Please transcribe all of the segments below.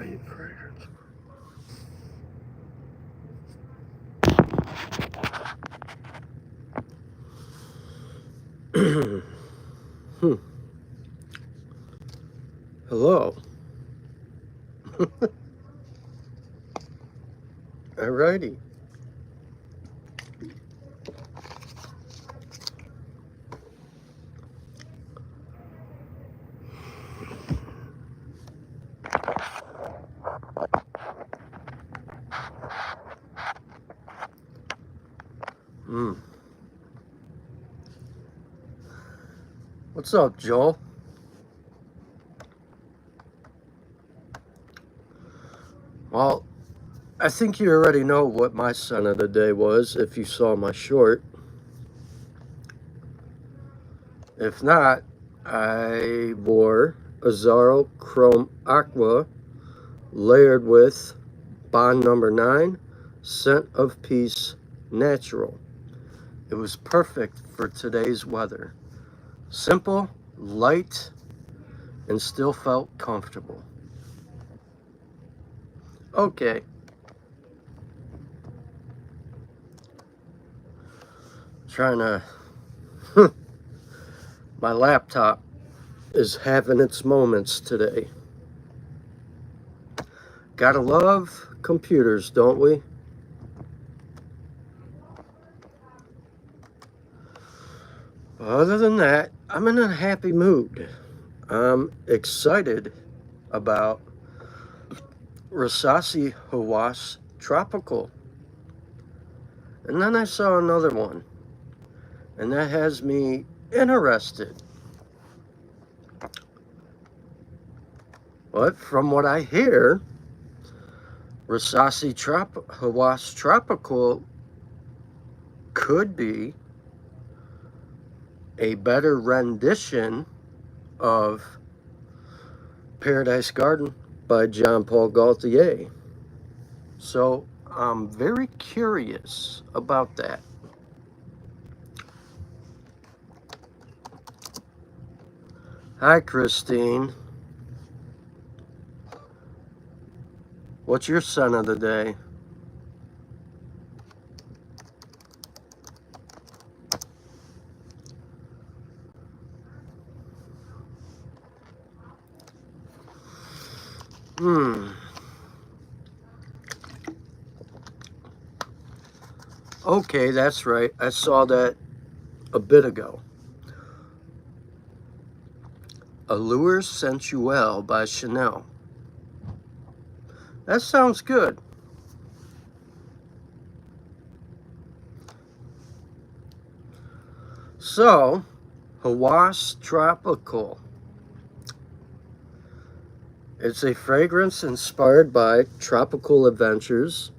great fragrance. Hello. Alrighty. What's up, Joel? Well, I think you already know what my scent of the day was if you saw my short. If not, I wore Azaro Chrome Aqua layered with Bond number 9, Scent of Peace Natural. It was perfect for today's weather. Simple, light, and still felt comfortable. Okay. Trying to... My laptop is having its moments today. Gotta love computers, don't we? Other than that, I'm in a happy mood. I'm excited about Rasasi Hawas Tropical. And then I saw another one, and that has me interested. But from what I hear, Rasasi Hawas Tropical could be a better rendition of Paradise Garden by Jean Paul Gaultier. So I'm very curious about that. Hi, Christine. What's your scent of the day? Okay, that's right. I saw that a bit ago. Allure Sensuelle by Chanel. That sounds good. So, Hawas Tropical. It's a fragrance inspired by tropical adventures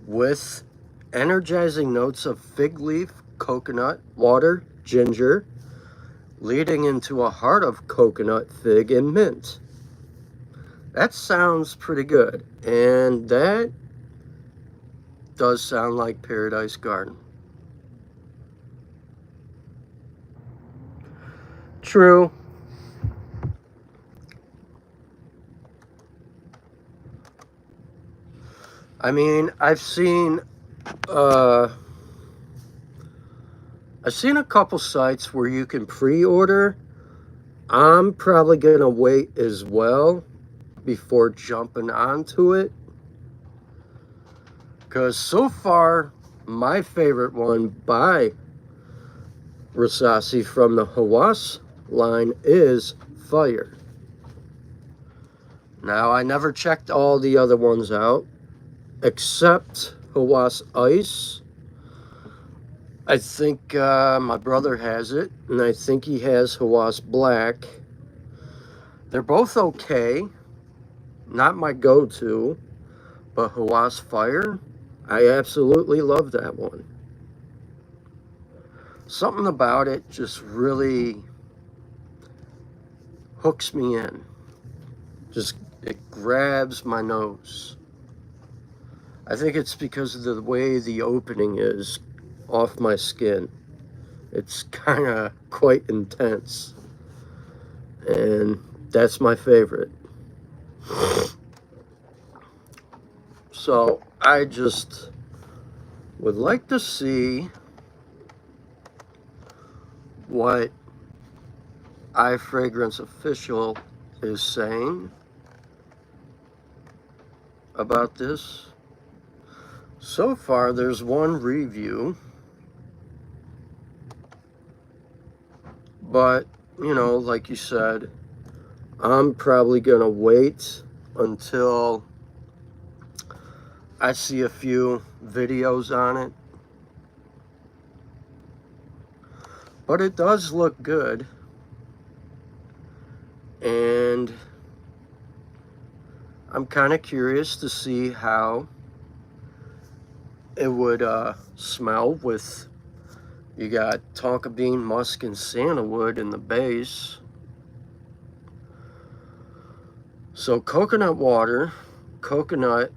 with energizing notes of fig leaf, coconut, water, ginger, leading into a heart of coconut, fig, and mint. That sounds pretty good, and that does sound like Paradise Garden. True. I mean, I've seen a couple sites where you can pre-order. I'm probably gonna wait as well before jumping onto it, because so far my favorite one by Rasasi from the Hawas line is Fire. Now, I never checked all the other ones out except Hawas Ice. I think my brother has it, and I think he has Hawas Black. They're both okay. Not my go-to, but Hawas Fire, I absolutely love that one. Something about it just really hooks me in. Just, it grabs my nose. I think it's because of the way the opening is off my skin. It's kind of quite intense. And that's my favorite. So I just would like to see what iFragrance Official is saying about this. So far, there's one review, but you know, like you said, I'm probably gonna wait until I see a few videos on it. But it does look good, and I'm kind of curious to see how it would smell with, you got tonka bean, musk, and sandalwood in the base. So coconut water, coconut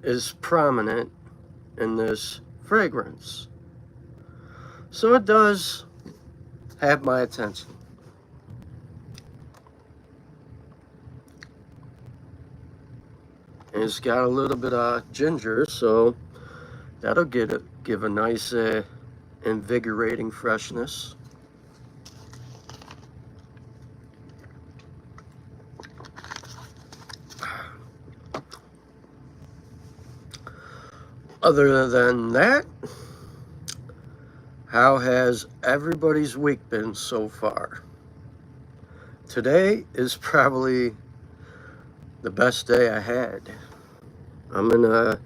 is prominent in this fragrance. So it does have my attention. And it's got a little bit of ginger, so that'll give a nice invigorating freshness. Other than that, how has everybody's week been so far? Today is probably the best day I had. I'm in a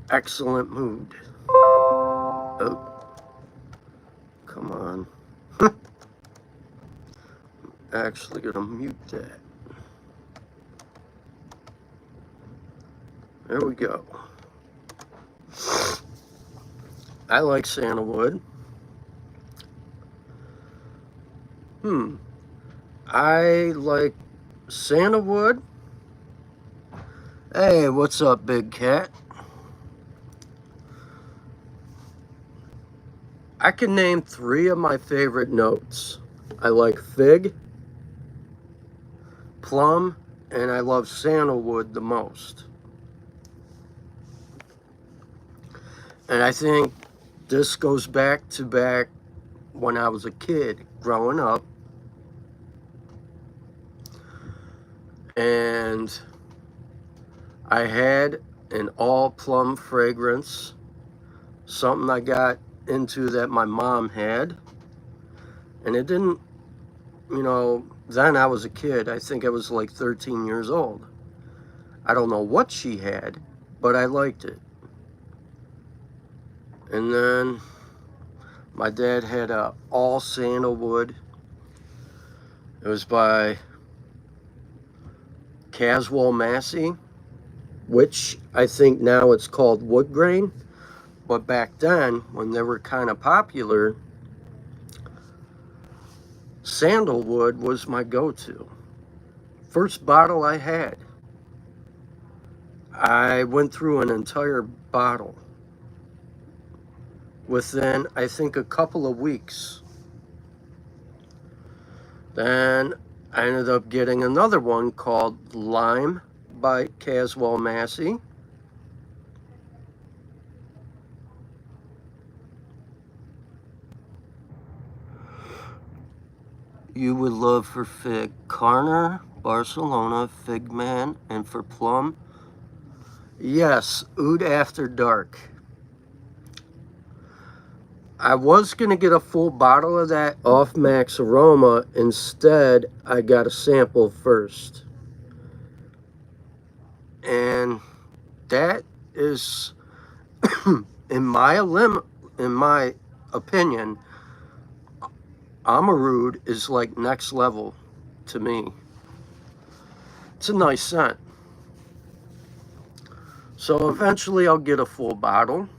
excellent mood. Oh, come on. Actually gonna mute that. There we go. I like sandalwood. I like sandalwood. Hey, what's up, big cat? I can name 3 of my favorite notes. I like fig, plum, and I love sandalwood the most. And I think this goes back when I was a kid growing up. And I had an all plum fragrance, something I got into that my mom had. And it didn't, you know, then I was a kid. I think I was like 13 years old. I don't know what she had, but I liked it. And then my dad had a all sandalwood. It was by Caswell Massey, which I think now it's called wood grain. But back then, when they were kind of popular, sandalwood was my go-to. First bottle I had, I went through an entire bottle within, I think, a couple of weeks. Then I ended up getting another one called Lime by Caswell Massey. You would love for fig, Carner, Barcelona, Fig Man, and for plum, yes, Oud After Dark. I was going to get a full bottle of that off Max Aroma. Instead, I got a sample first. And that is, in my opinion, Amarud is like next level to me. It's a nice scent. So eventually I'll get a full bottle.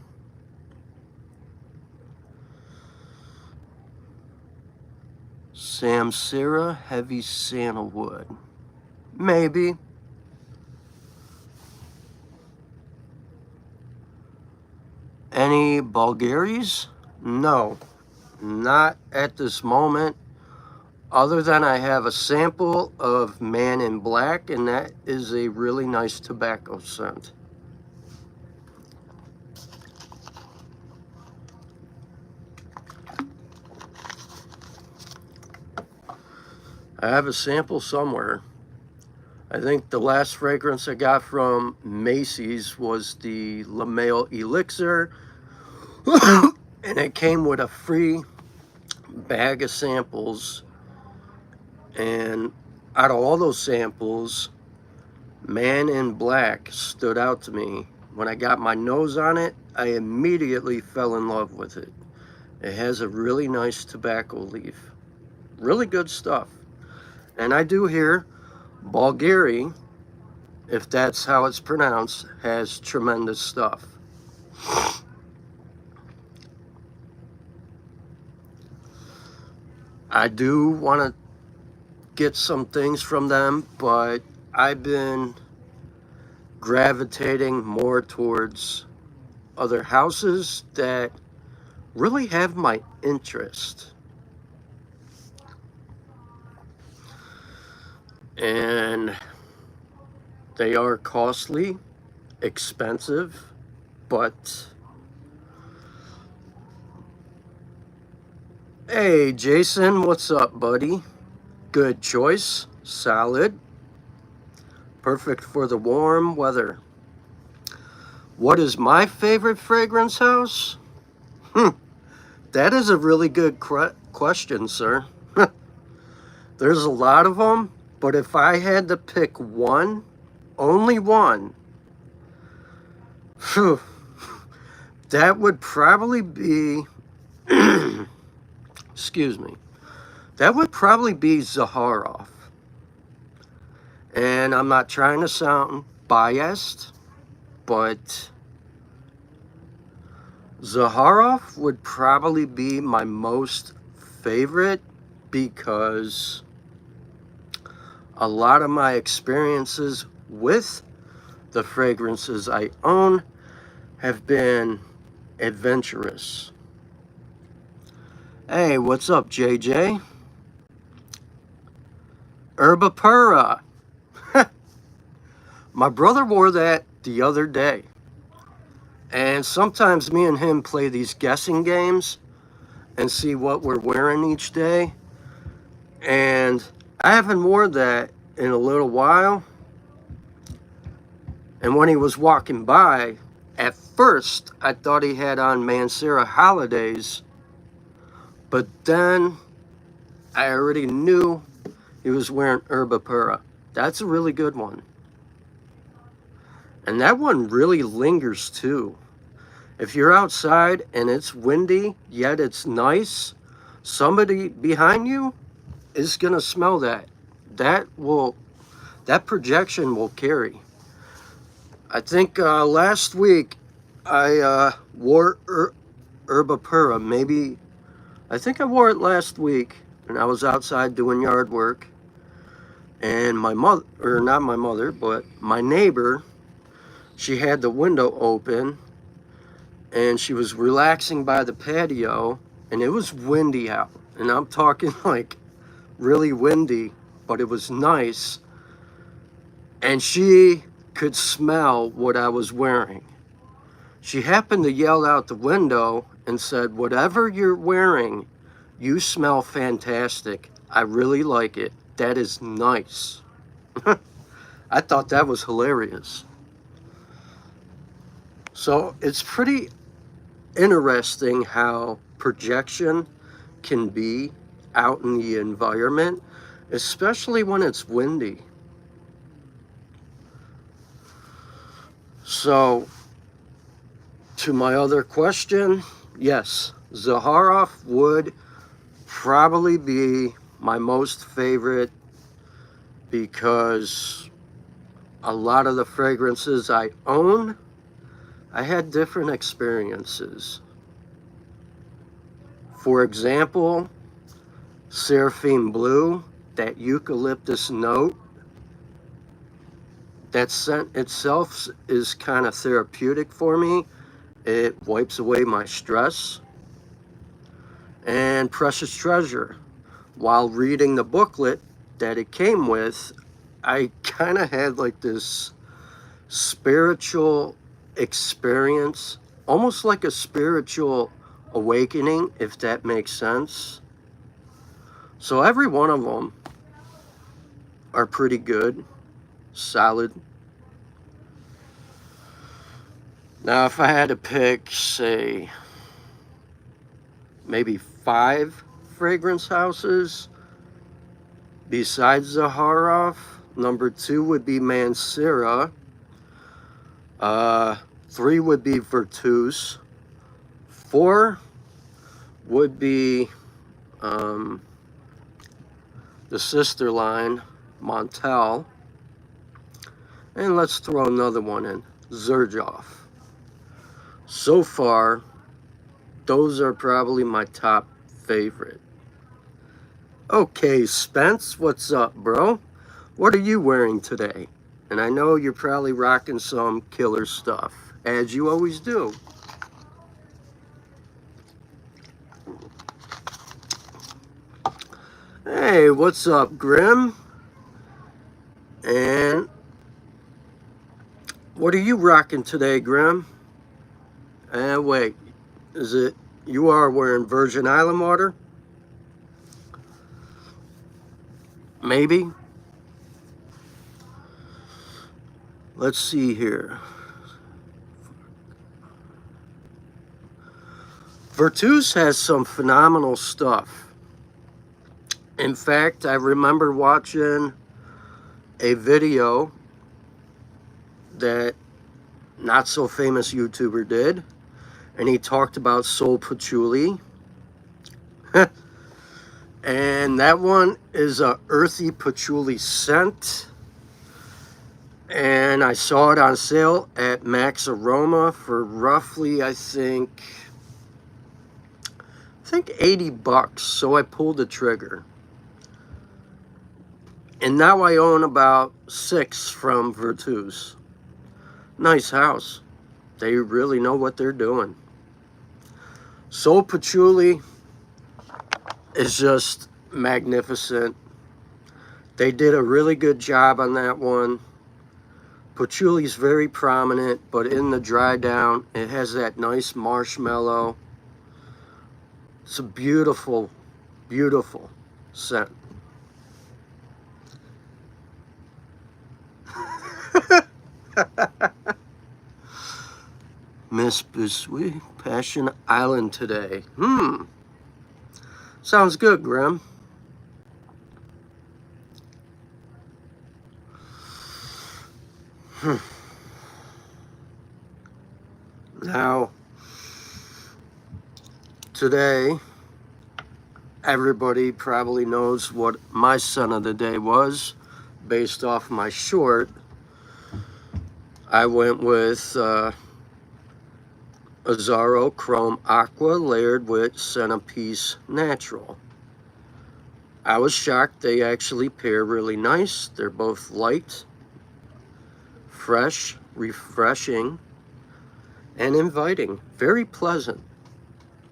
Samsara Heavy Sandalwood. Maybe. Any Bulgaris? No, not at this moment. Other than I have a sample of Man in Black, and that is a really nice tobacco scent. I have a sample somewhere. I think the last fragrance I got from Macy's was the La Male Elixir, and it came with a free bag of samples. And out of all those samples, Man in Black stood out to me. When I got my nose on it, I immediately fell in love with it. It has a really nice tobacco leaf. Really good stuff. And I do hear Bulgari, if that's how it's pronounced, has tremendous stuff. I do want to get some things from them, but I've been gravitating more towards other houses that really have my interest. And they are costly, expensive, but hey, Jason, what's up, buddy? Good choice, solid, perfect for the warm weather. What is my favorite fragrance house? That is a really good question, sir. There's a lot of them, but if I had to pick one, only one, that would probably be, excuse me, that would probably be Zaharoff. And I'm not trying to sound biased, but Zaharoff would probably be my most favorite because a lot of my experiences with the fragrances I own have been adventurous. Hey, what's up, JJ? Herba Pura. My brother wore that the other day. And sometimes me and him play these guessing games and see what we're wearing each day. And I haven't worn that in a little while. And when he was walking by, at first I thought he had on Mancera Holidays. But then I already knew he was wearing Herba Pura. That's a really good one. And that one really lingers too. If you're outside and it's windy, yet it's nice, somebody behind you is gonna smell that. That projection will carry. I think last week I wore Herba Pura. Maybe, I think I wore it last week, and I was outside doing yard work. And my mother, or not my mother, but my neighbor, she had the window open and she was relaxing by the patio, and it was windy out. And I'm talking like really windy, but it was nice. And she could smell what I was wearing. She happened to yell out the window and said, "Whatever you're wearing, you smell fantastic. I really like it. That is nice." I thought that was hilarious. So it's pretty interesting how projection can be out in the environment, especially when it's windy. So, to my other question, yes, Zaharoff would probably be my most favorite because a lot of the fragrances I own, I had different experiences. For example, Seraphine Blue, that eucalyptus note, that scent itself is kind of therapeutic for me. It wipes away my stress. And Precious Treasure, while reading the booklet that it came with, I kind of had like this spiritual experience, almost like a spiritual awakening, if that makes sense. So every one of them are pretty good, solid. Now, if I had to pick, say, maybe 5 fragrance houses besides Zaharoff, number 2 would be Mansera. 3 would be Virtus. 4 would be the sister line, Montel. And let's throw another one in, Xerjoff. So far, those are probably my top favorite. Okay, Spence, what's up, bro? What are you wearing today? And I know you're probably rocking some killer stuff, as you always do. Hey, what's up, Grim? And what are you rocking today, Grim? And wait, is it, you are wearing Virgin Island water? Maybe. Let's see here. Virtus has some phenomenal stuff. In fact, I remember watching a video that not so famous YouTuber did, and he talked about soul patchouli. And that one is a earthy patchouli scent. And I saw it on sale at Max Aroma for roughly, I think $80. So I pulled the trigger. And now I own about 6 from Virtus. Nice house. They really know what they're doing. Soul patchouli is just magnificent. They did a really good job on that one. Patchouli is very prominent, but in the dry down, it has that nice marshmallow. It's a beautiful, beautiful scent. Miss Biscuit, Passion Island today. Sounds good, Grim. Now, today, everybody probably knows what my scent of the day was. Based off my short, I went with Azzaro Chrome Aqua layered with Centerpiece Natural. I was shocked they actually pair really nice. They're both light, fresh, refreshing, and inviting. Very pleasant.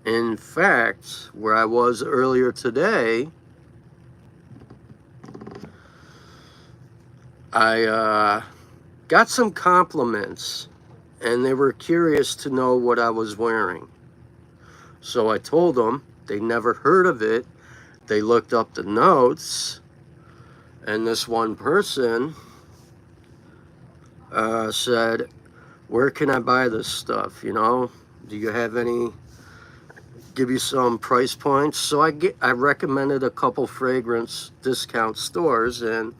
In fact, where I was earlier today, I got some compliments, and they were curious to know what I was wearing. So I told them. They never heard of it. They looked up the notes, and this one person said, where can I buy this stuff? You know, do you have any, give you some price points? So I recommended a couple fragrance discount stores, and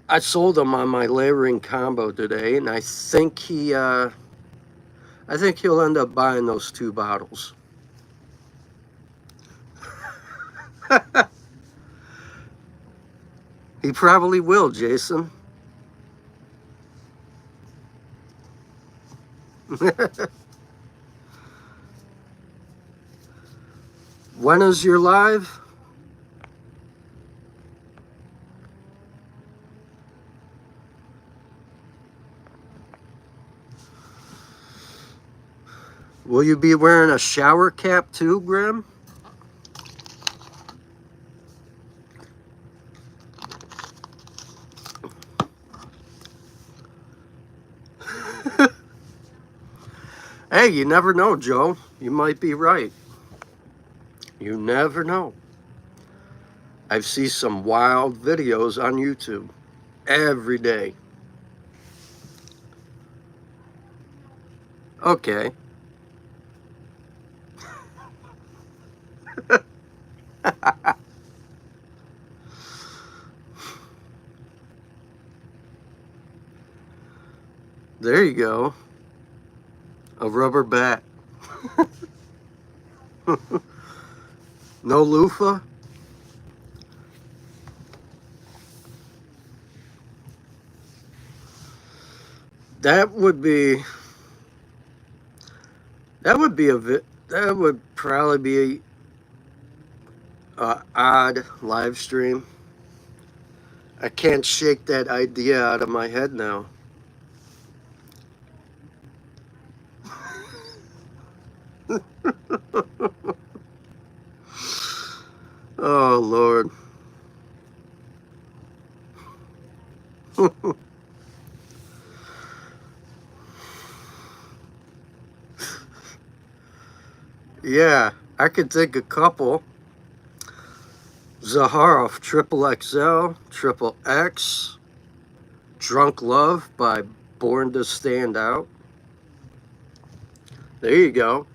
I sold them on my layering combo today, and I think he'll end up buying those 2 bottles. He probably will, Jason. When is your live? Will you be wearing a shower cap too, Grim? Hey, you never know, Joe. You might be right. You never know. I've seen some wild videos on YouTube every day. Okay. There you go. A rubber bat. No loofah? That would be that would probably be a odd live stream. I can't shake that idea out of my head now. Oh Lord. Yeah, I could think a couple. Zaharoff Triple XL, Triple X, Drunk Love by Born to Stand Out. There you go.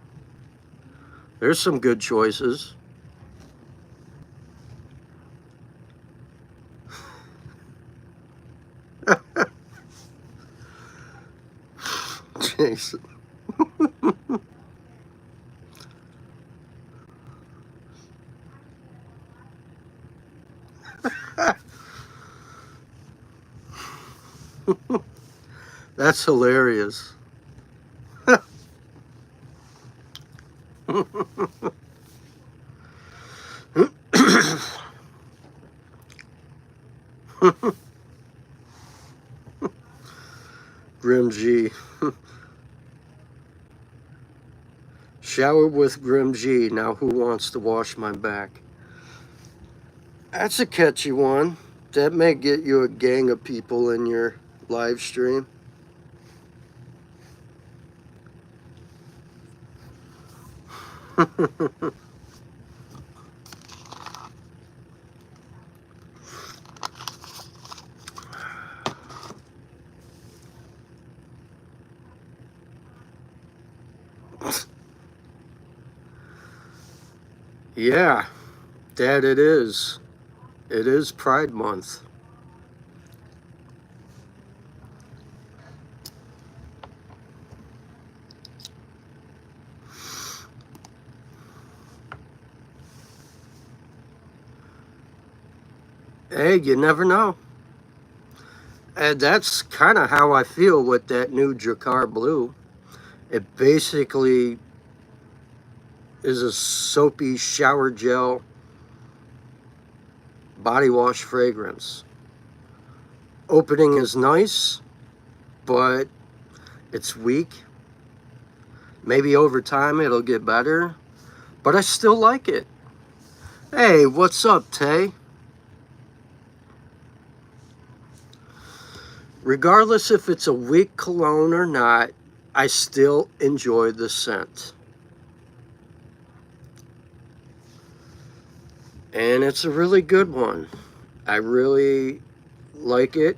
There's some good choices. Jason. That's hilarious. Grim G. Shower with Grim G. Now who wants to wash my back? That's a catchy one. That may get you a gang of people in your live stream. Yeah, that it is. It is Pride Month. Hey, you never know. And that's kind of how I feel with that new Drakkar Blue. It basically is a soapy shower gel body wash fragrance. Opening is nice, but it's weak. Maybe over time it'll get better, but I still like it. Hey, what's up, Tay? Regardless if it's a weak cologne or not, I still enjoy the scent. And it's a really good one. I really like it.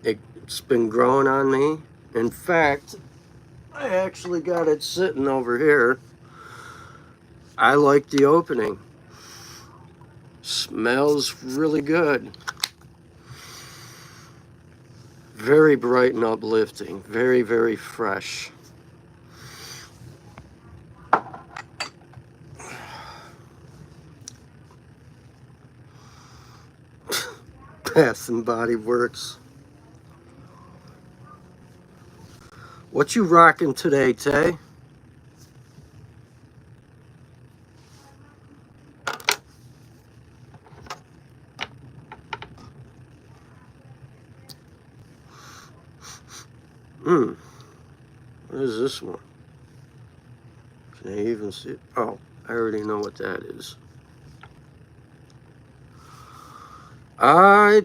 It's been growing on me. In fact, I actually got it sitting over here. I like the opening. Smells really good. Very bright and uplifting. Very, very fresh. Bath and Body Works. What you rocking today, Tay? What is this one? Can I even see it? Oh, I already know what that is. I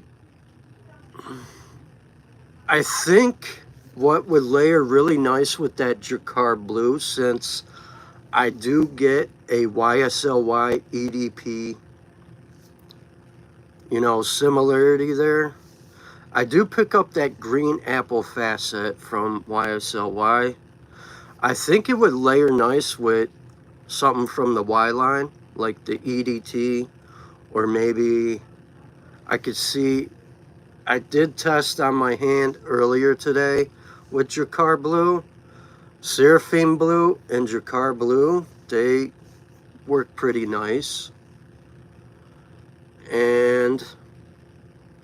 think what would layer really nice with that Jacquard blue, since I do get a YSLY EDP, similarity there. I do pick up that green apple facet from YSLY. I think it would layer nice with something from the Y line, like the EDT, or maybe I could see, I did test on my hand earlier today with Jacquard blue. Seraphim blue and Jacquard blue, they work pretty nice. And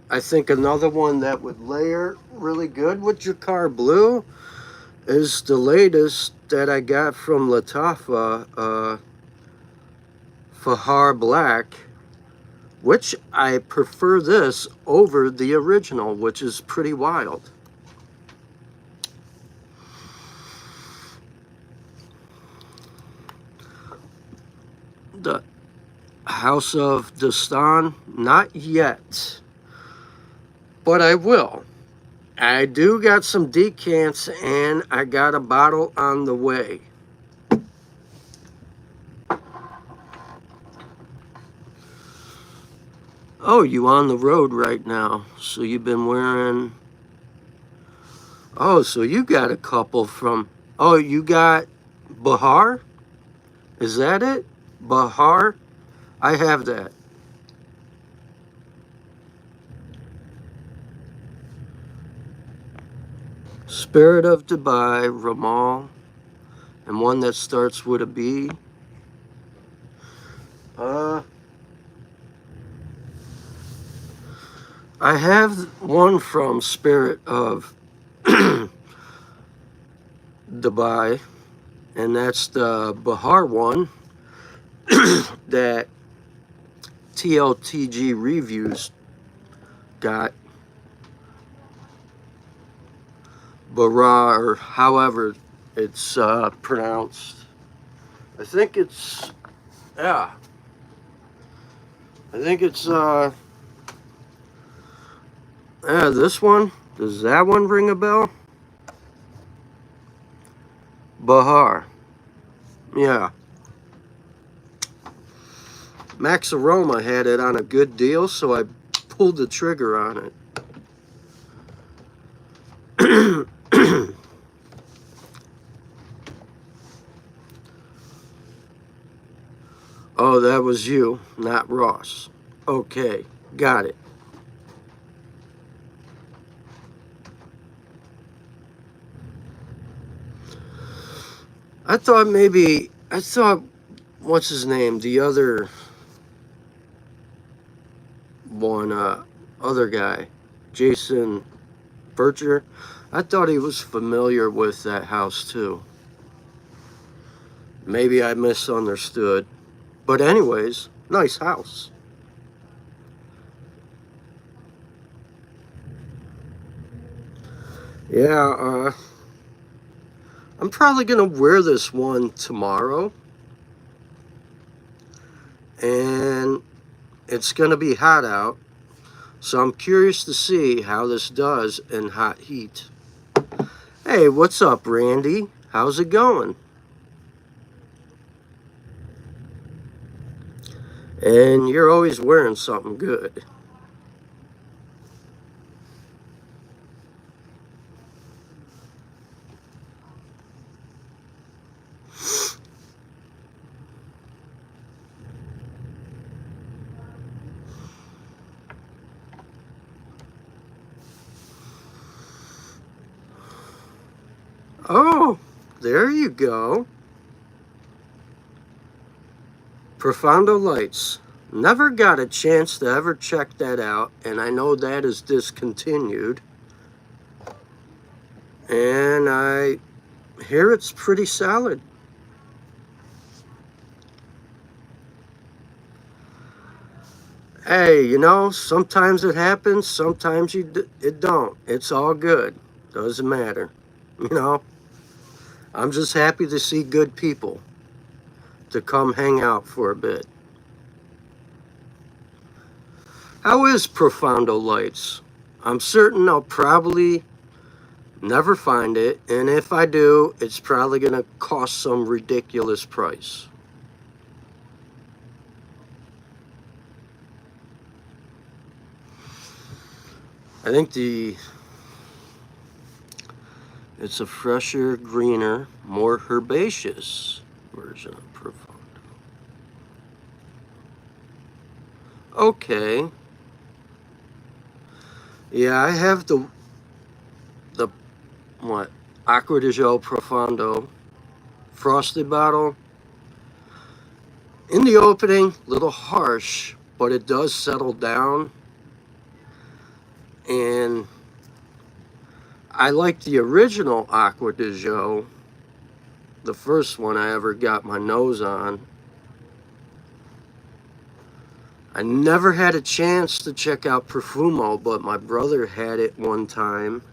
I think another one that would layer really good with Jacquard blue is the latest that I got from Latafa, Fahar Black, which I prefer this over the original, which is pretty wild. The House of Dastan, not yet, but I will. I do got some decants, and I got a bottle on the way. Oh, you on the road right now, so you've been wearing... Oh, so you got a couple from... Oh, you got Bahar? Is that it? Bahar? I have that. Spirit of Dubai, Ramal, and one that starts with a B. I have one from Spirit of Dubai, and that's the Bahar one that TLTG Reviews got. Bara, or however it's pronounced. I think it's, yeah. I think it's, yeah, this one. Does that one ring a bell? Bahar. Yeah. Max Aroma had it on a good deal, so I pulled the trigger on it. Oh, that was you, not Ross. Okay, got it. I thought, what's his name? The other one, other guy, Jason Bircher. I thought he was familiar with that house too. Maybe I misunderstood. But anyways, nice house. Yeah, I'm probably gonna wear this one tomorrow. And it's gonna be hot out. So I'm curious to see how this does in hot heat. Hey, what's up, Randy? How's it going? And you're always wearing something good. Oh, there you go. Profondo Lights. Never got a chance to ever check that out, and I know that is discontinued. And I hear it's pretty solid. Hey, sometimes it happens, sometimes it don't. It's all good. Doesn't matter. I'm just happy to see good people to come hang out for a bit. How is Profondo Lights? I'm certain I'll probably Never find it, and if I do, it's probably going to cost some ridiculous price. I think it's a fresher, greener, more herbaceous version of Profondo. Okay. Yeah, I have the what? Acqua di Gio Profondo frosted bottle. In the opening, a little harsh, but it does settle down. And I like the original Acqua di Gio, the first one I ever got my nose on. I never had a chance to check out Profumo, but my brother had it one time.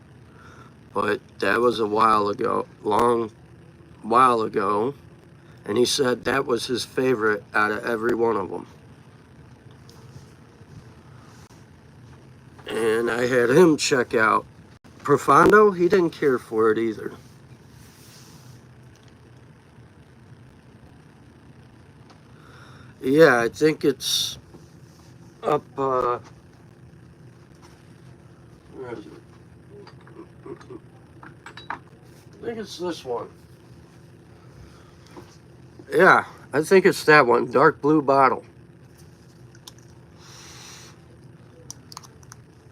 But that was a while ago, long while ago. And he said that was his favorite out of every one of them. And I had him check out Profondo. He didn't care for it either. Yeah, I think it's up, where is it? I think it's this one. Yeah, I think it's that one, dark blue bottle.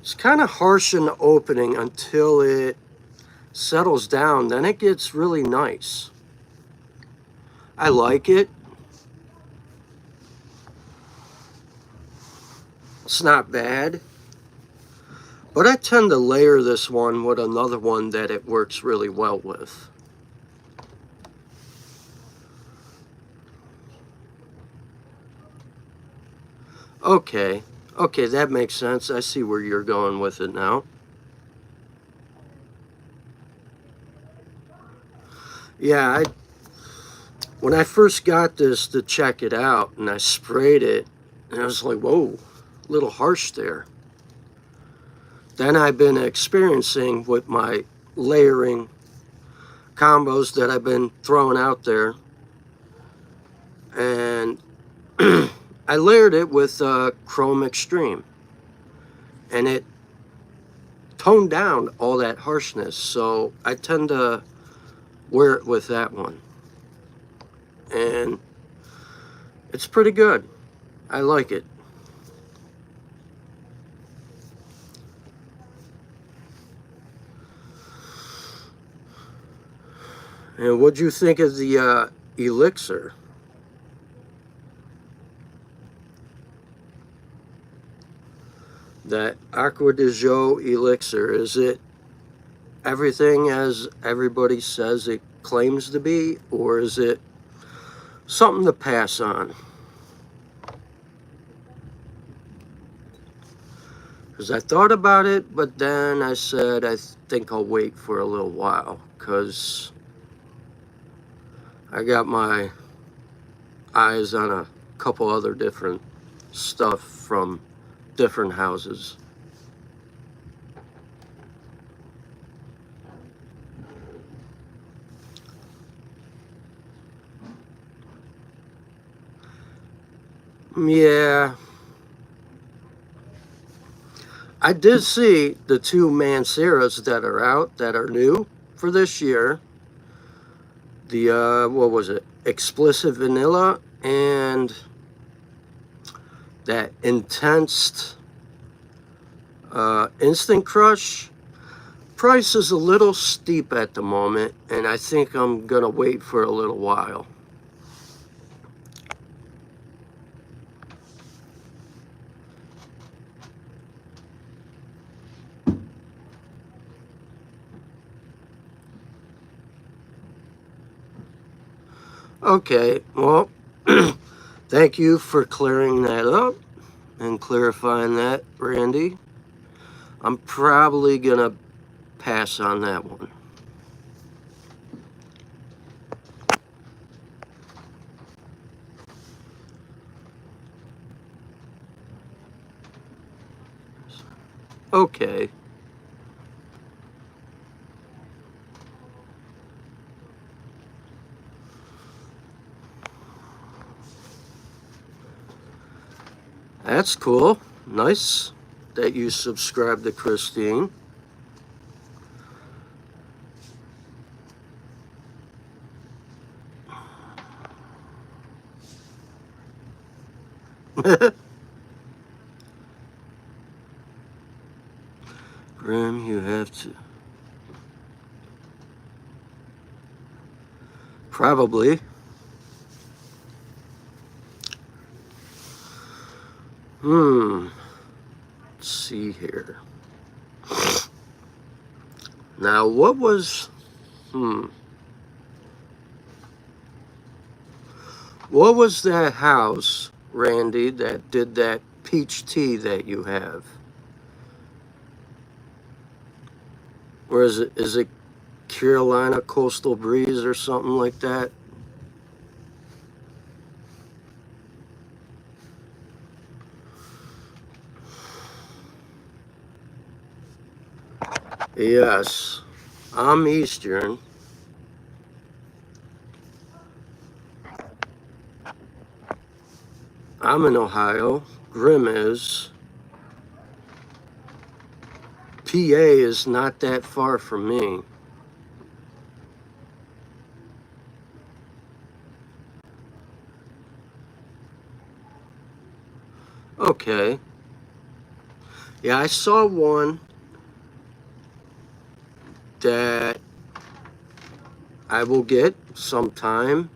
It's kind of harsh in the opening until it settles down. Then it gets really nice. I like it. It's not bad. But I tend to layer this one with another one that it works really well with. Okay, that makes sense. I see where you're going with it now. Yeah, when I first got this to check it out and I sprayed it, and I was like, whoa, a little harsh there. Then I've been experiencing with my layering combos that I've been throwing out there. And I layered it with Chrome Extreme. And it toned down all that harshness. So I tend to wear it with that one. And it's pretty good. I like it. And what'd you think of the elixir? That Acqua di Gio elixir, is it everything as everybody says it claims to be, or is it something to pass on? Because I thought about it, but then I said I think I'll wait for a little while, because I got my eyes on a couple other different stuff from different houses. Yeah. I did see the two Manceras that are out, that are new for this year. The, what was it? Explicit Vanilla and that Intense Instant Crush. Price is a little steep at the moment, and I think I'm gonna wait for a little while. Okay, well, thank you for clearing that up and clarifying that, Randy. I'm probably gonna pass on that one. Okay. That's cool. Nice that you subscribe to Christine. Grim, you have to. Probably. Let's see here. Now, what was... What was that house, Randy, that did that peach tea that you have? Or is it Carolina Coastal Breeze or something like that? Yes, I'm Eastern. I'm in Ohio. Grim is. PA is not that far from me. Okay. Yeah, I saw one that I will get sometime.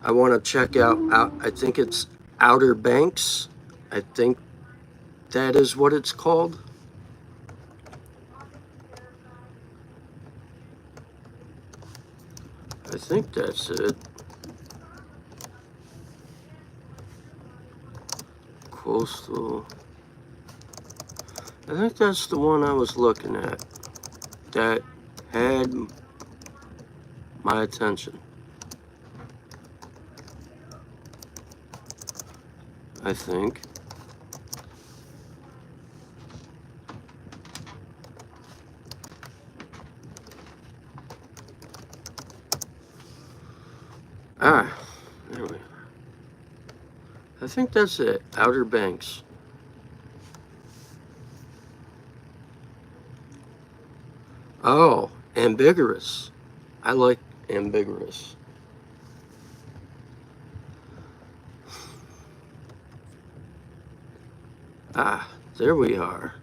I want to check out, I think it's Outer Banks. I think that is what it's called. I think that's it. Coastal. I think that's the one I was looking at that had my attention. I think. Ah, there we are. I think that's it. Outer Banks. Oh, ambiguous. I like ambiguous. Ah, there we are.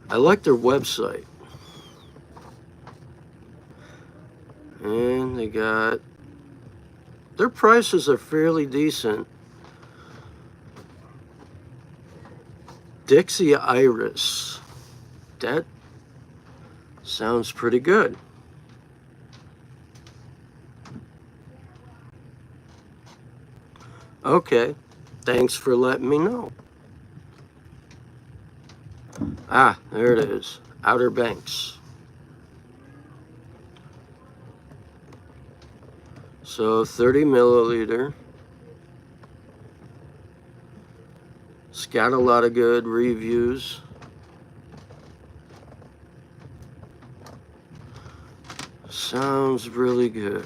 I like their website. And they got... Their prices are fairly decent. Dixie Iris. That sounds pretty good. Okay. Thanks for letting me know. Ah, there it is. Outer Banks. So 30 milliliter. It's got a lot of good reviews. Sounds really good.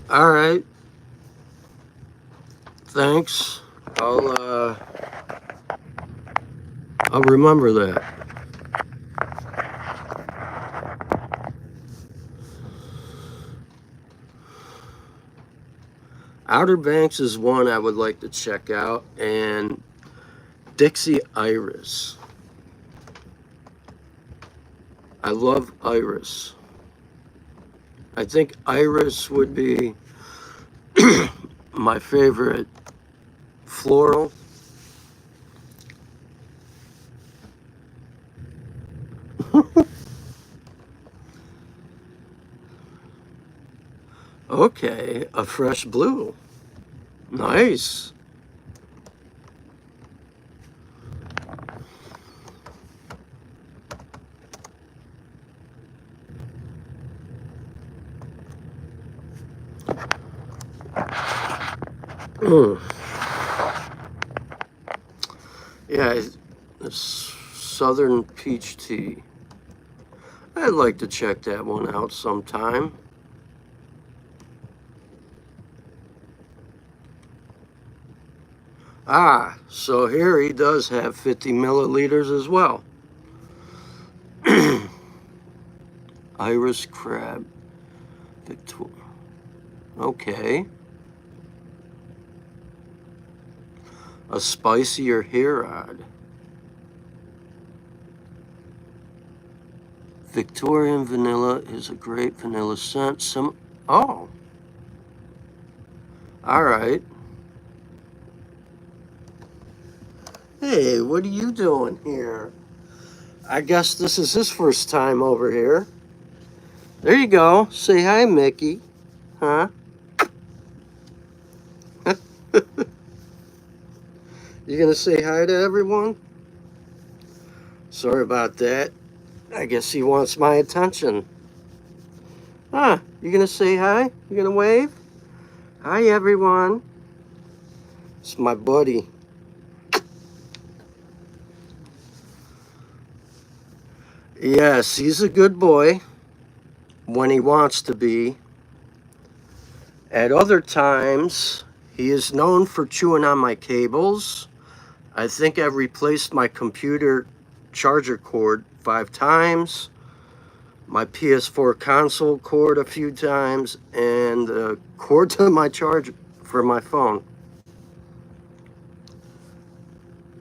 All right. Thanks. I'll remember that. Outer Banks is one I would like to check out, and Dixie Iris. I love Iris. I think Iris would be my favorite floral. Okay, a fresh blue. Nice. Yeah, Southern Peach Tea. I'd like to check that one out sometime. Ah, so here he does have 50 milliliters as well. Iris Crab. Okay. A spicier Herod. Victorian vanilla is a great vanilla scent. Oh. All right. Hey, what are you doing here? I guess this is his first time over here. There you go. Say hi, Mickey. Huh? You gonna say hi to everyone? Sorry about that. I guess he wants my attention. Huh? You gonna say hi? You gonna wave? Hi, everyone. It's my buddy. Yes, he's a good boy when he wants to be. At other times, he is known for chewing on my cables. I think I've replaced my computer charger cord 5 times, my PS4 console cord a few times, and the cord to my charger for my phone.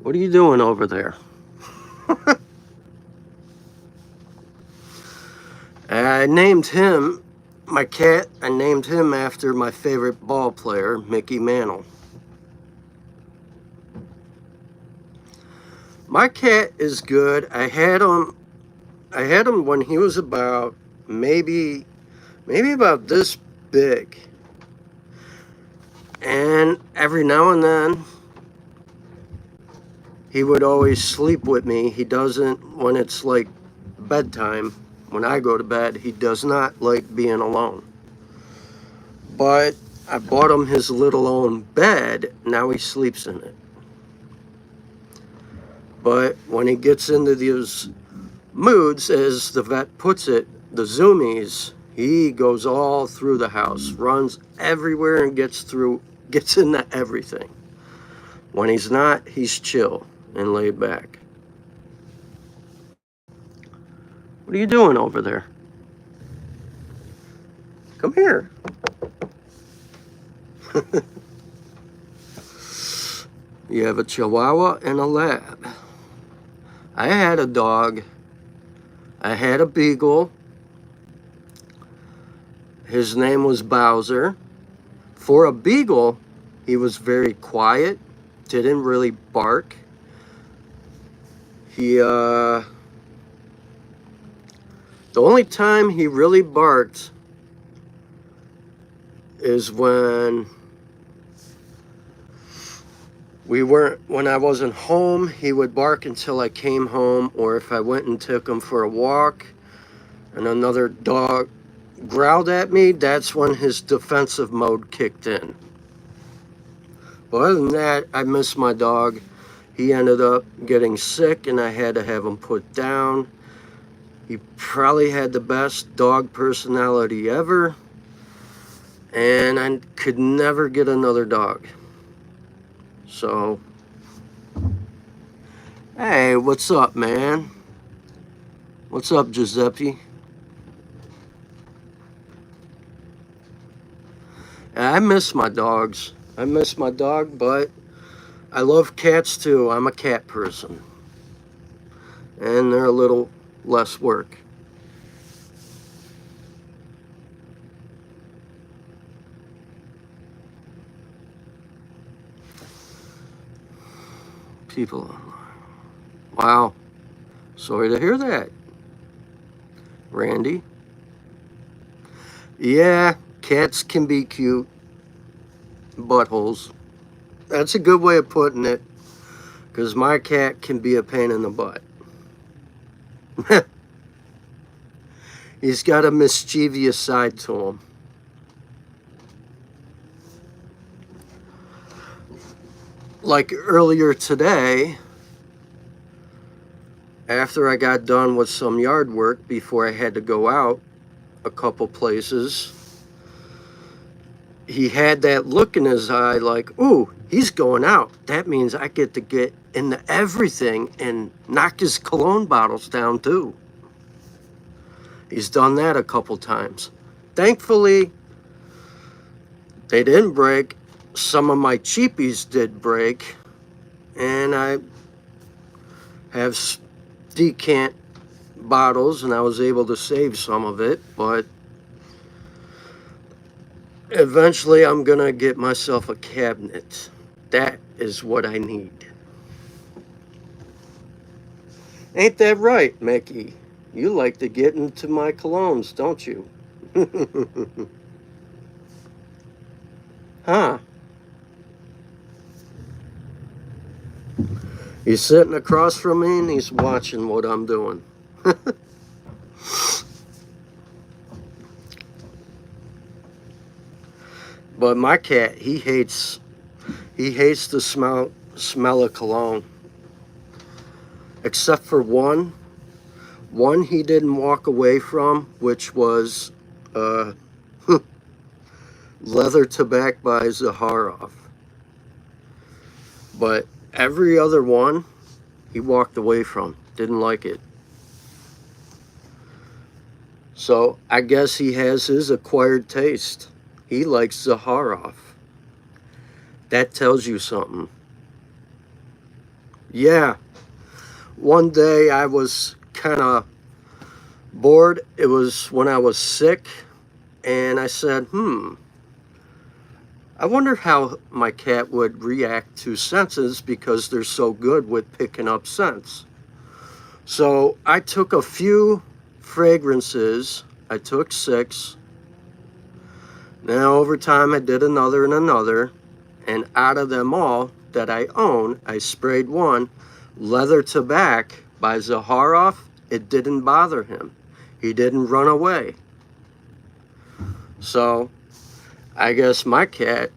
What are you doing over there? I named him, my cat, I named him after my favorite ball player, Mickey Mantle. My cat is good. I had him when he was about maybe about this big. And every now and then he would always sleep with me. He doesn't when it's like bedtime. When I go to bed, he does not like being alone. But I bought him his little own bed. Now he sleeps in it. But when he gets into these moods, as the vet puts it, the zoomies, he goes all through the house, runs everywhere and gets into everything. When he's not, he's chill and laid back. What are you doing over there? Come here. You have a Chihuahua and a Lab. I had a dog. I had a Beagle. His name was Bowser. For a Beagle, he was very quiet, didn't really bark. The only time he really barked is when I wasn't home. He would bark until I came home, or if I went and took him for a walk and another dog growled at me, that's when his defensive mode kicked in. But other than that, I miss my dog. He ended up getting sick and I had to have him put down. He probably had the best dog personality ever, and I could never get another dog. So, hey, what's up, man? What's up, Giuseppe? I miss my dogs. I miss my dog, but I love cats too. I'm a cat person. And they're a little less work. People online. Wow. Sorry to hear that, Randy. Yeah, cats can be cute. Buttholes. That's a good way of putting it, because my cat can be a pain in the butt. He's got a mischievous side to him. Like earlier today, after I got done with some yard work before I had to go out a couple places, he had that look in his eye like, ooh, he's going out. That means I get to get into everything and knock his cologne bottles down too. He's done that a couple times. Thankfully, they didn't break. Some of my cheapies did break, and I have decant bottles, and I was able to save some of it, but eventually I'm gonna get myself a cabinet. That is what I need. Ain't that right, Mickey? You like to get into my colognes, don't you? Huh? He's sitting across from me and he's watching what I'm doing. But my cat, he hates the smell of cologne. Except for one he didn't walk away from, which was Leather Tobacco by Zaharoff. But every other one he walked away from, didn't like it. So I guess he has his acquired taste. He likes Zaharoff. That tells you something. Yeah. One day I was kind of bored. It was when I was sick. And I said, I wonder how my cat would react to scents because they're so good with picking up scents. So I took a few fragrances. I took 6. Now over time I did another and another. And out of them all that I own, I sprayed one, Leather Tobacco by Zaharoff. It didn't bother him. He didn't run away. So I guess my cat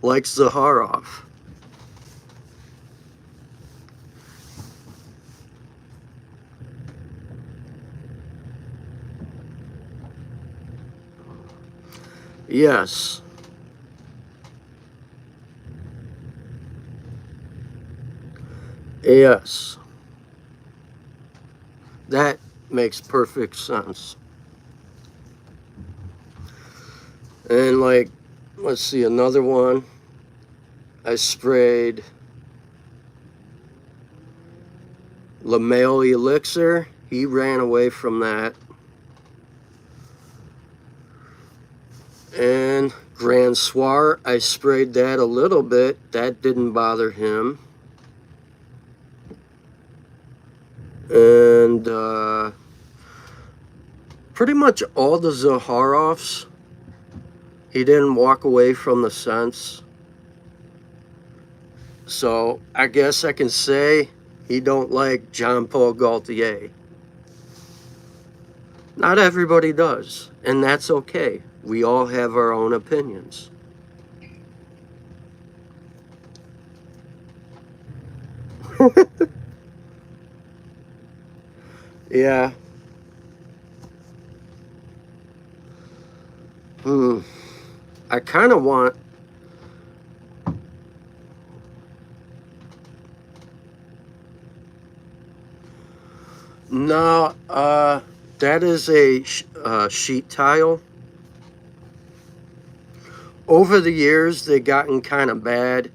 likes Zaharoff. Yes. Yes. That makes perfect sense. And like, let's see, another one. I sprayed Le Male Elixir. He ran away from that. And Grand Soir, I sprayed that a little bit. That didn't bother him. And pretty much all the Zaharoffs, he didn't walk away from the scents. So I guess I can say he don't like Jean Paul Gaultier. Not everybody does, and that's okay. We all have our own opinions. Yeah. I kind of want... No, that is a sheet tile. Over the years, they've gotten kind of bad.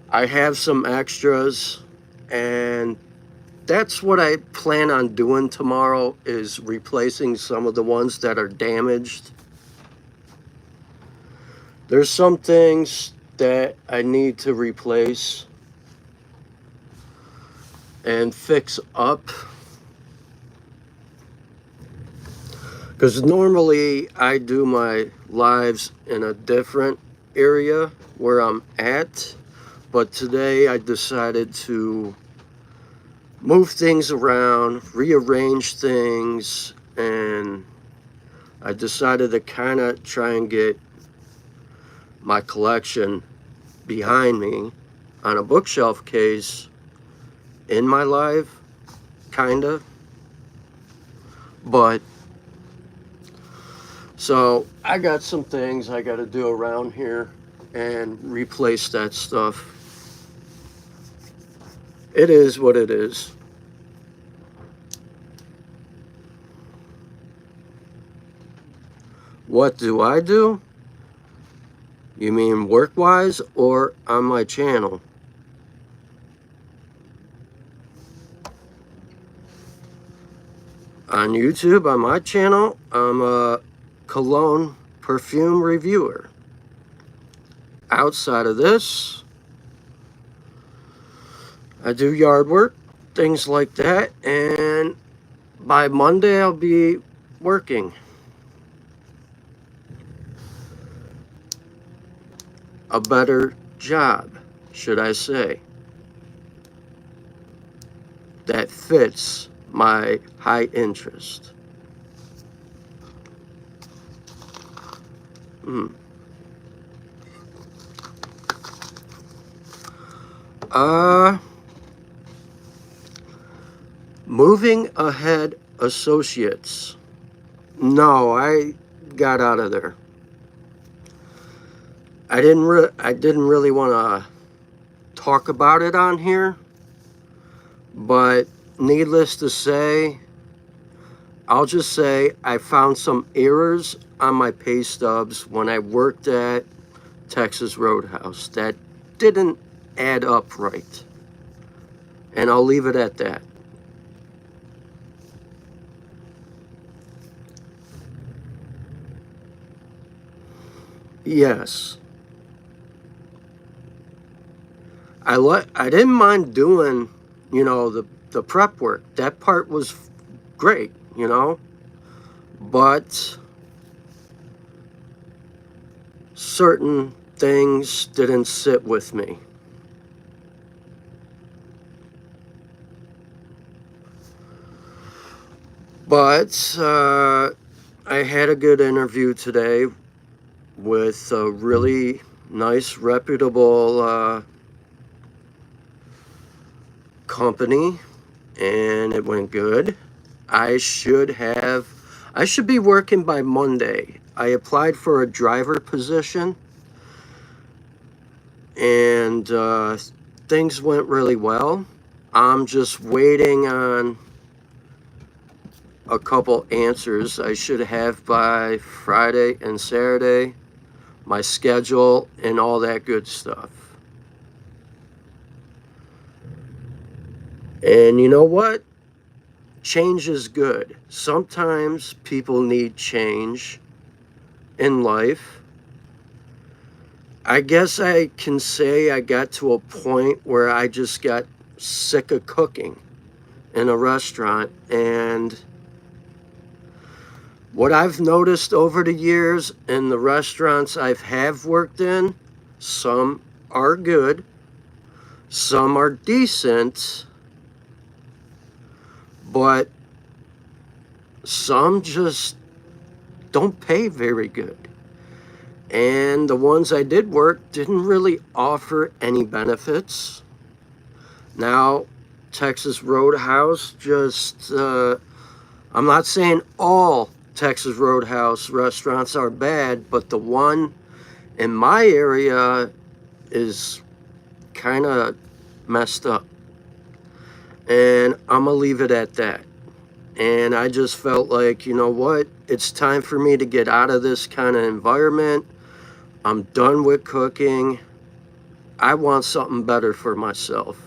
I have some extras, and that's what I plan on doing tomorrow, is replacing some of the ones that are damaged. There's some things that I need to replace and fix up. Because normally I do my lives in a different area where I'm at. But today I decided to move things around, rearrange things, and I decided to kind of try and get my collection behind me on a bookshelf case in my live. kinda. But, so I got some things I gotta do around here and replace that stuff. It is what it is. What do I do? You mean work-wise or on my channel? On YouTube, on my channel, I'm a cologne perfume reviewer. Outside of this, I do yard work, things like that, and by Monday I'll be working. A better job, should I say, that fits my high interest. Moving Ahead Associates. No, I got out of there. I didn't really want to talk about it on here, but needless to say, I'll just say I found some errors on my pay stubs when I worked at Texas Roadhouse that didn't add up right. And I'll leave it at that. Yes. I didn't mind doing, the prep work. That part was great, but certain things didn't sit with me. But I had a good interview today with a really nice, reputable company, and it went good. I should be working by Monday. I applied for a driver position, and things went really well. I'm just waiting on a couple answers. I should have by Friday and Saturday, my schedule and all that good stuff. And you know what? Change is good. Sometimes people need change in life. I guess I can say I got to a point where I just got sick of cooking in a restaurant. And what I've noticed over the years in the restaurants I have worked in, some are good, some are decent, but some just don't pay very good. And the ones I did work didn't really offer any benefits. Now, Texas Roadhouse just, I'm not saying all Texas Roadhouse restaurants are bad, but the one in my area is kind of messed up. And I'm going to leave it at that. And I just felt like, you know what? It's time for me to get out of this kind of environment. I'm done with cooking. I want something better for myself.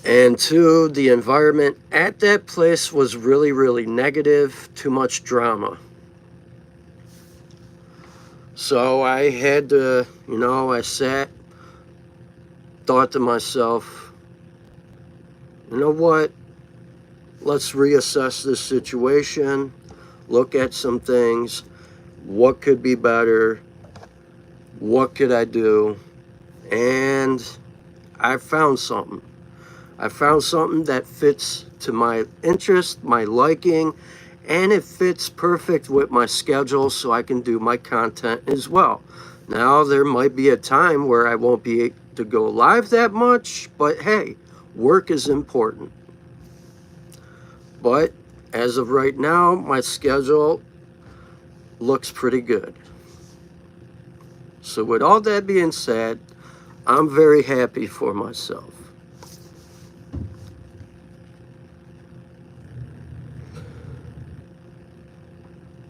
And two, the environment at that place was really, really negative, too much drama. So I had to, I sat, thought to myself, you know what? Let's reassess this situation, look at some things. What could be better? What could I do? And I found something. I found something that fits to my interest, my liking, and it fits perfect with my schedule so I can do my content as well. Now, there might be a time where I won't be to go live that much, but hey, work is important. But as of right now, my schedule looks pretty good. So with all that being said, I'm very happy for myself.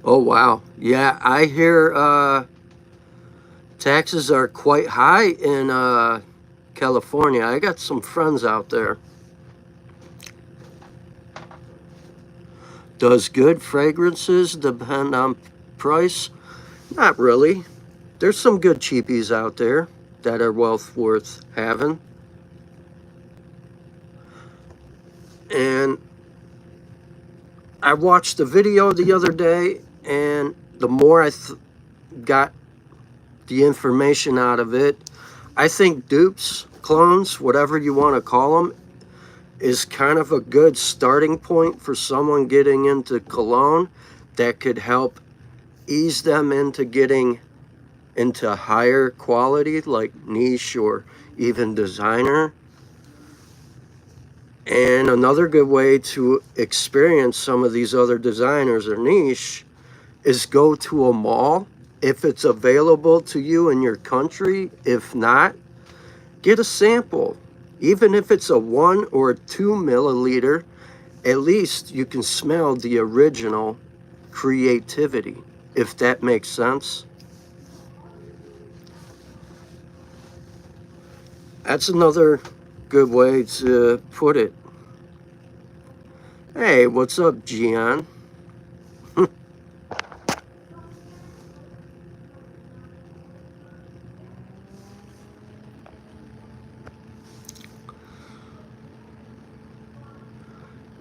Oh wow. Yeah, I hear taxes are quite high in California. I got some friends out there. Does good fragrances depend on price? Not really. There's some good cheapies out there that are well worth having. And I watched a video the other day, and the more I got the information out of it, I think dupes, clones, whatever you want to call them, is kind of a good starting point for someone getting into cologne that could help ease them into getting into higher quality, like niche or even designer. And another good way to experience some of these other designers or niche is go to a mall if it's available to you in your country. If not, get a sample. Even if it's a 1 or 2 milliliter, at least you can smell the original creativity, if that makes sense. That's another good way to put it. Hey, what's up, Gian?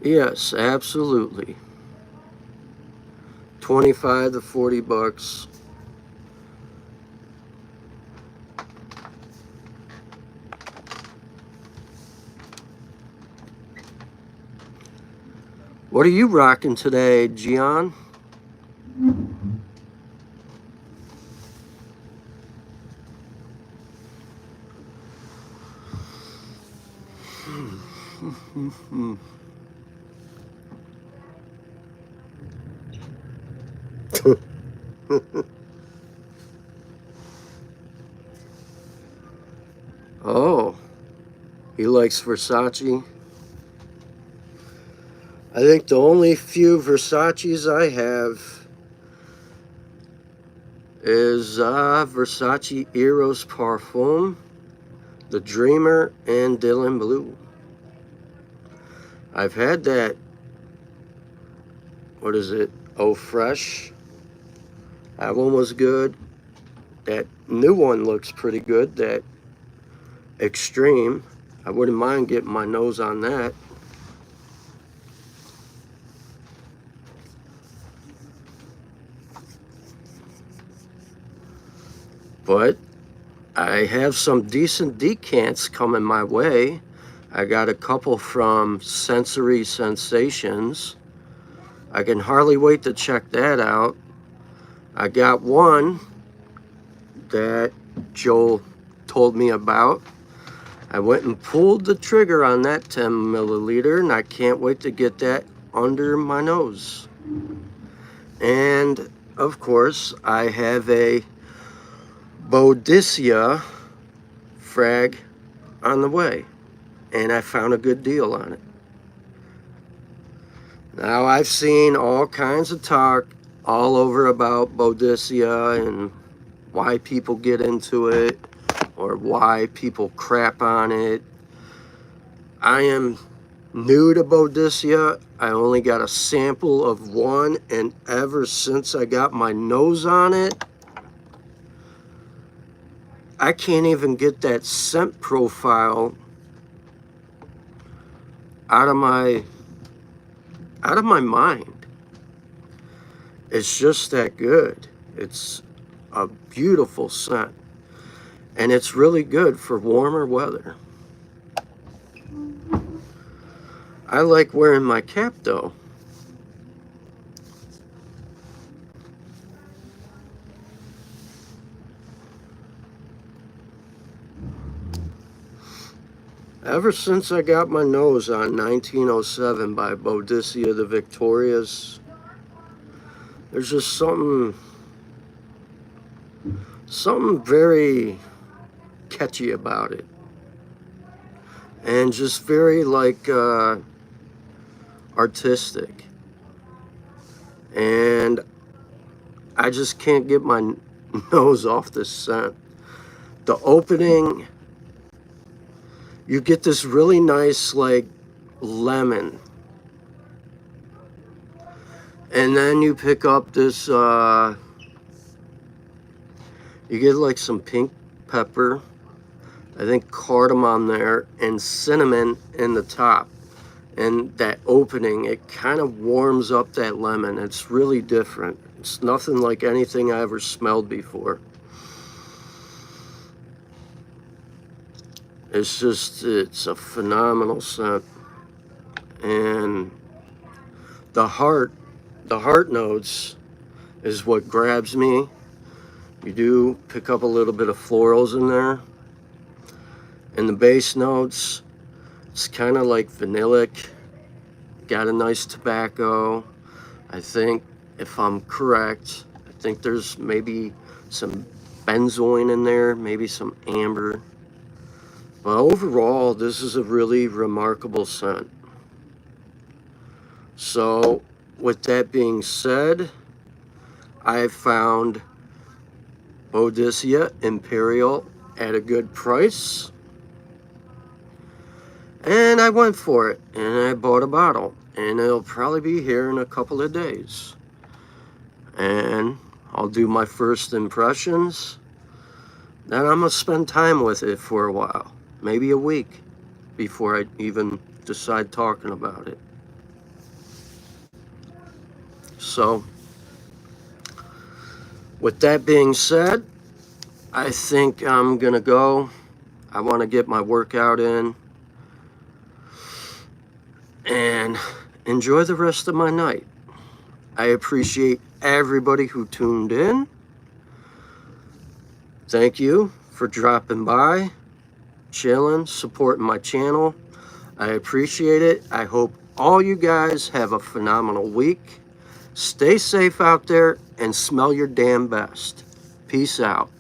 Yes, absolutely. 25 to 40 bucks. What are you rocking today, Gian? Oh, he likes Versace. I think the only few Versaces I have is Versace Eros Parfum, the Dreamer, and Dylan Blue. I've had that, what is it, Oh Fresh. That one was good. That new one looks pretty good, that Extreme. I wouldn't mind getting my nose on that. But I have some decent decants coming my way. I got a couple from Sensory Sensations. I can hardly wait to check that out. I got one that Joel told me about. I went and pulled the trigger on that 10 milliliter, and I can't wait to get that under my nose. And of course, I have a Boadicea frag on the way, and I found a good deal on it. Now, I've seen all kinds of talk all over about Boadicea and why people get into it or why people crap on it. I am new to Boadicea. I only got a sample of one, and ever since I got my nose on it, I can't even get that scent profile out of my mind. It's just that good. It's a beautiful scent, and it's really good for warmer weather. I like wearing my cap though. Ever since I got my nose on 1907 by Boadicea the Victorious, there's just something very catchy about it. And just very like artistic. And I just can't get my nose off this scent. The opening, you get this really nice like lemon, and then you pick up this you get like some pink pepper, I think cardamom there, and cinnamon in the top. And that opening, it kind of warms up that lemon. It's really different. It's nothing like anything I ever smelled before. It's a phenomenal scent. And the heart notes is what grabs me. You do pick up a little bit of florals in there. And the base notes, it's kind of like vanillic. Got a nice tobacco. I think, if I'm correct, I think there's maybe some benzoin in there, maybe some amber. But overall, this is a really remarkable scent. So, with that being said, I found Boadicea Imperial at a good price. And I went for it, and I bought a bottle. And it'll probably be here in a couple of days. And I'll do my first impressions. Then I'm going to spend time with it for a while. Maybe a week before I even decide talking about it. So, with that being said, I think I'm going to go. I want to get my workout in. And enjoy the rest of my night. I appreciate everybody who tuned in. Thank you for dropping by, chilling, supporting my channel. I appreciate it. I hope all you guys have a phenomenal week. Stay safe out there and smell your damn best. Peace out.